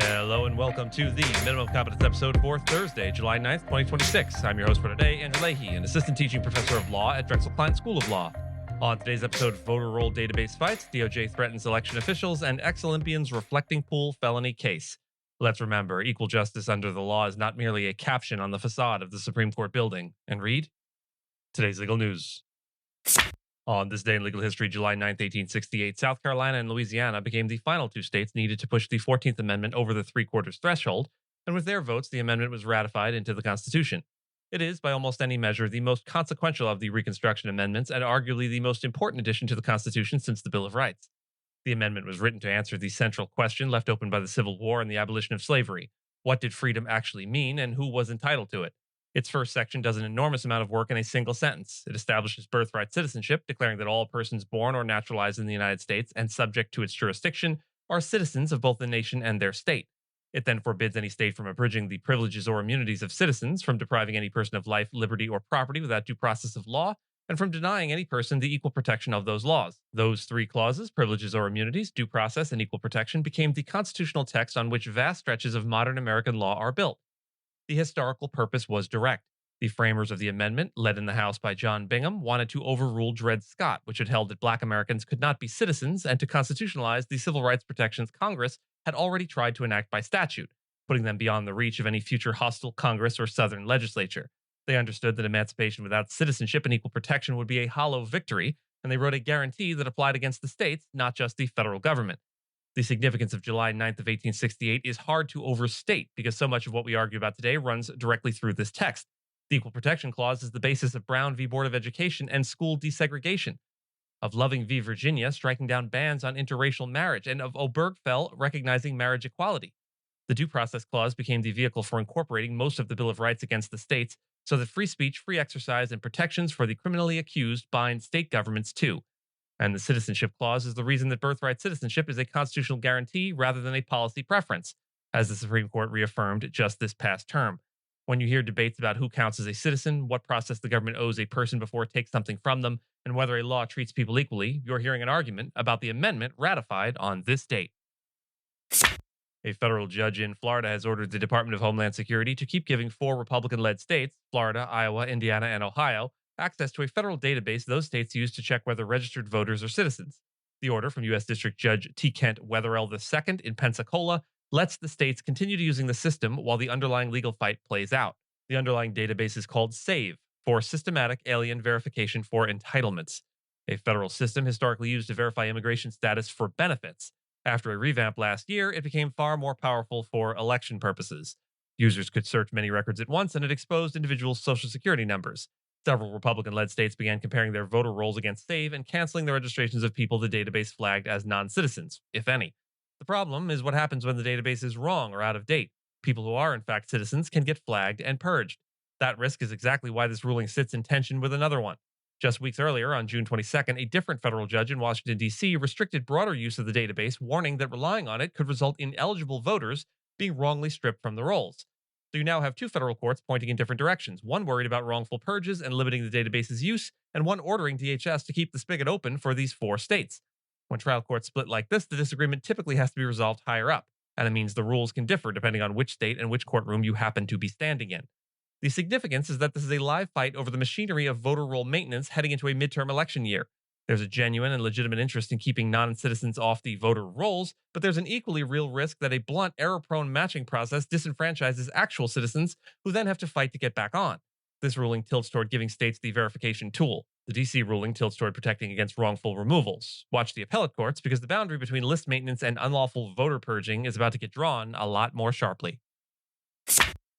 Hello and welcome to the Minimum Competence episode for Thursday, July 9th, 2026. I'm your host for today, Andrew Leahy, an assistant teaching professor of law at Drexel Klein School of Law. On today's episode, voter roll database fights, DOJ threatens election officials, and ex-Olympians reflecting pool felony case. Let's remember, equal justice under the law is not merely a caption on the facade of the Supreme Court building. And read today's legal news. On this day in legal history, July 9th, 1868, South Carolina and Louisiana became the final two states needed to push the 14th Amendment over the three-quarters threshold, and with their votes, the amendment was ratified into the Constitution. It is, by almost any measure, the most consequential of the Reconstruction amendments and arguably the most important addition to the Constitution since the Bill of Rights. The amendment was written to answer the central question left open by the Civil War and the abolition of slavery. What did freedom actually mean, and who was entitled to it? Its first section does an enormous amount of work in a single sentence. It establishes birthright citizenship, declaring that all persons born or naturalized in the United States and subject to its jurisdiction are citizens of both the nation and their state. It then forbids any state from abridging the privileges or immunities of citizens, from depriving any person of life, liberty, or property without due process of law, and from denying any person the equal protection of those laws. Those three clauses, privileges or immunities, due process, and equal protection, became the constitutional text on which vast stretches of modern American law are built. The historical purpose was direct. The framers of the amendment, led in the House by John Bingham, wanted to overrule Dred Scott, which had held that black Americans could not be citizens, and to constitutionalize the civil rights protections Congress had already tried to enact by statute, putting them beyond the reach of any future hostile Congress or Southern legislature. They understood that emancipation without citizenship and equal protection would be a hollow victory, and they wrote a guarantee that applied against the states, not just the federal government. The significance of July 9th of 1868 is hard to overstate because so much of what we argue about today runs directly through this text. The Equal Protection Clause is the basis of Brown v. Board of Education and school desegregation, of Loving v. Virginia striking down bans on interracial marriage, and of Obergefell recognizing marriage equality. The Due Process Clause became the vehicle for incorporating most of the Bill of Rights against the states, so that free speech, free exercise, and protections for the criminally accused bind state governments too. And the Citizenship Clause is the reason that birthright citizenship is a constitutional guarantee rather than a policy preference, as the Supreme Court reaffirmed just this past term. When you hear debates about who counts as a citizen, what process the government owes a person before it takes something from them, and whether a law treats people equally, you're hearing an argument about the amendment ratified on this date. A federal judge in Florida has ordered the Department of Homeland Security to keep giving four Republican-led states, Florida, Iowa, Indiana, and Ohio, access to a federal database those states use to check whether registered voters are citizens. The order from U.S. District Judge T. Kent Wetherell II in Pensacola lets the states continue using the system while the underlying legal fight plays out. The underlying database is called SAVE, for Systematic Alien Verification for Entitlements, a federal system historically used to verify immigration status for benefits. After a revamp last year, it became far more powerful for election purposes. Users could search many records at once, and it exposed individuals' social security numbers. Several Republican-led states began comparing their voter rolls against SAVE and canceling the registrations of people the database flagged as non-citizens, if any. The problem is what happens when the database is wrong or out of date. People who are in fact citizens can get flagged and purged. That risk is exactly why this ruling sits in tension with another one. Just weeks earlier, on June 22nd, a different federal judge in Washington, D.C. restricted broader use of the database, warning that relying on it could result in eligible voters being wrongly stripped from the rolls. So you now have two federal courts pointing in different directions, one worried about wrongful purges and limiting the database's use, and one ordering DHS to keep the spigot open for these four states. When trial courts split like this, the disagreement typically has to be resolved higher up, and it means the rules can differ depending on which state and which courtroom you happen to be standing in. The significance is that this is a live fight over the machinery of voter roll maintenance heading into a midterm election year. There's a genuine and legitimate interest in keeping non-citizens off the voter rolls, but there's an equally real risk that a blunt, error-prone matching process disenfranchises actual citizens who then have to fight to get back on. This ruling tilts toward giving states the verification tool. The D.C. ruling tilts toward protecting against wrongful removals. Watch the appellate courts because the boundary between list maintenance and unlawful voter purging is about to get drawn a lot more sharply.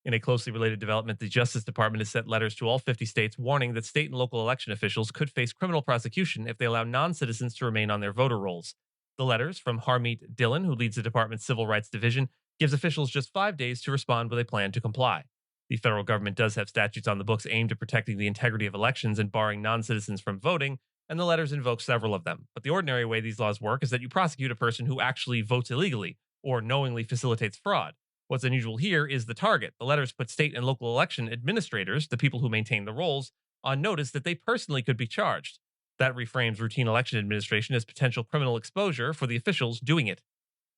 In a closely related development, the Justice Department has sent letters to all 50 states warning that state and local election officials could face criminal prosecution if they allow non-citizens to remain on their voter rolls. The letters from Harmeet Dillon, who leads the department's Civil Rights Division, gives officials just 5 days to respond with a plan to comply. The federal government does have statutes on the books aimed at protecting the integrity of elections and barring non-citizens from voting, and the letters invoke several of them. But the ordinary way these laws work is that you prosecute a person who actually votes illegally or knowingly facilitates fraud. What's unusual here is the target. The letters put state and local election administrators, the people who maintain the rolls, on notice that they personally could be charged. That reframes routine election administration as potential criminal exposure for the officials doing it.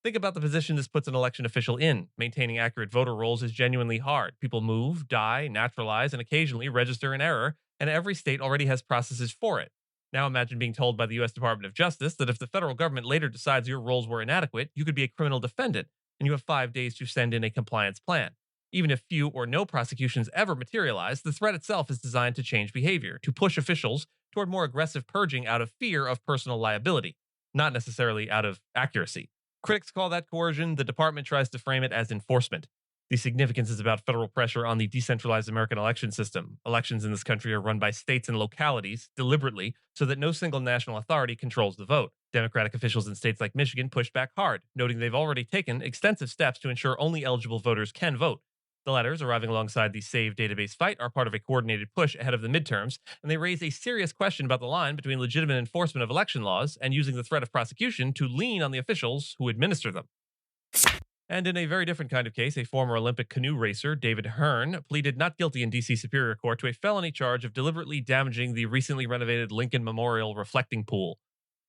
Think about the position this puts an election official in. Maintaining accurate voter rolls is genuinely hard. People move, die, naturalize, and occasionally register in error, and every state already has processes for it. Now imagine being told by the U.S. Department of Justice that if the federal government later decides your rolls were inadequate, you could be a criminal defendant, and you have 5 days to send in a compliance plan. Even if few or no prosecutions ever materialize, the threat itself is designed to change behavior, to push officials toward more aggressive purging out of fear of personal liability, not necessarily out of accuracy. Critics call that coercion. The department tries to frame it as enforcement. The significance is about federal pressure on the decentralized American election system. Elections in this country are run by states and localities deliberately so that no single national authority controls the vote. Democratic officials in states like Michigan pushed back hard, noting they've already taken extensive steps to ensure only eligible voters can vote. The letters, arriving alongside the SAVE database fight, are part of a coordinated push ahead of the midterms, and they raise a serious question about the line between legitimate enforcement of election laws and using the threat of prosecution to lean on the officials who administer them. And in a very different kind of case, a former Olympic canoe racer, David Hearn, pleaded not guilty in D.C. Superior Court to a felony charge of deliberately damaging the recently renovated Lincoln Memorial reflecting pool.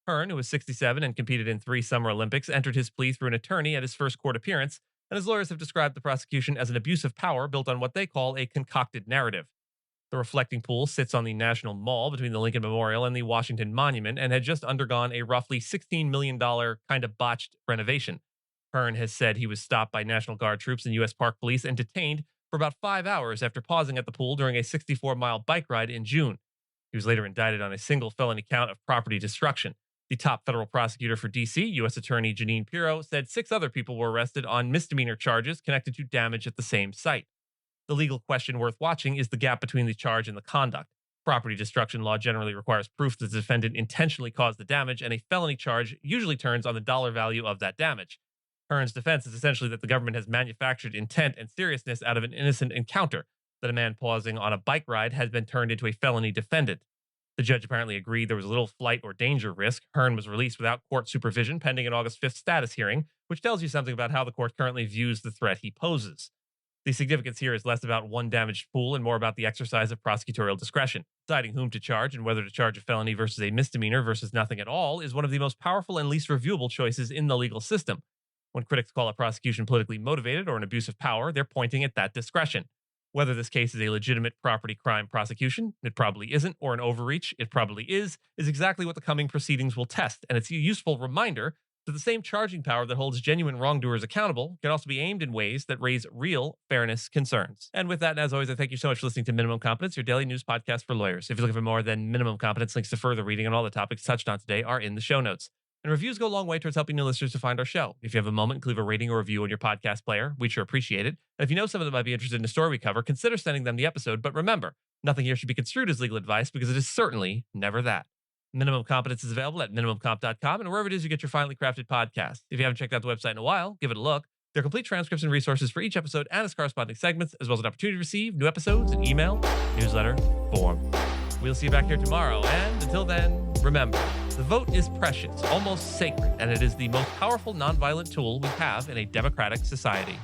Hearn, who was 67 and competed in 3 Summer Olympics, entered his plea through an attorney at his first court appearance, and his lawyers have described the prosecution as an abuse of power built on what they call a concocted narrative. The reflecting pool sits on the National Mall between the Lincoln Memorial and the Washington Monument and had just undergone a roughly $16 million kind of botched renovation. Hearn has said he was stopped by National Guard troops and U.S. Park Police and detained for about 5 hours after pausing at the pool during a 64-mile bike ride in June. He was later indicted on a single felony count of property destruction. The top federal prosecutor for D.C., U.S. Attorney Jeanine Pirro, said 6 other people were arrested on misdemeanor charges connected to damage at the same site. The legal question worth watching is the gap between the charge and the conduct. Property destruction law generally requires proof that the defendant intentionally caused the damage, and a felony charge usually turns on the dollar value of that damage. Hearn's defense is essentially that the government has manufactured intent and seriousness out of an innocent encounter, that a man pausing on a bike ride has been turned into a felony defendant. The judge apparently agreed there was little flight or danger risk. Hearn was released without court supervision pending an August 5th status hearing, which tells you something about how the court currently views the threat he poses. The significance here is less about one damaged pool and more about the exercise of prosecutorial discretion. Deciding whom to charge and whether to charge a felony versus a misdemeanor versus nothing at all is one of the most powerful and least reviewable choices in the legal system. When critics call a prosecution politically motivated or an abuse of power, they're pointing at that discretion. Whether this case is a legitimate property crime prosecution, it probably isn't, or an overreach, it probably is exactly what the coming proceedings will test, and it's a useful reminder that the same charging power that holds genuine wrongdoers accountable can also be aimed in ways that raise real fairness concerns. And with that, and as always, I thank you so much for listening to Minimum Competence, your daily news podcast for lawyers. If you're looking for more than Minimum Competence, links to further reading on all the topics touched on today are in the show notes. And reviews go a long way towards helping new listeners to find our show. If you have a moment, leave a rating or review on your podcast player. We'd sure appreciate it. And if you know someone that might be interested in the story we cover, consider sending them the episode. But remember, nothing here should be construed as legal advice because it is certainly never that. Minimum Competence is available at minimumcomp.com and wherever it is you get your finely crafted podcast. If you haven't checked out the website in a while, give it a look. There are complete transcripts and resources for each episode and its corresponding segments, as well as an opportunity to receive new episodes in email, newsletter, form. We'll see you back here tomorrow, and until then, remember, the vote is precious, almost sacred, and it is the most powerful nonviolent tool we have in a democratic society.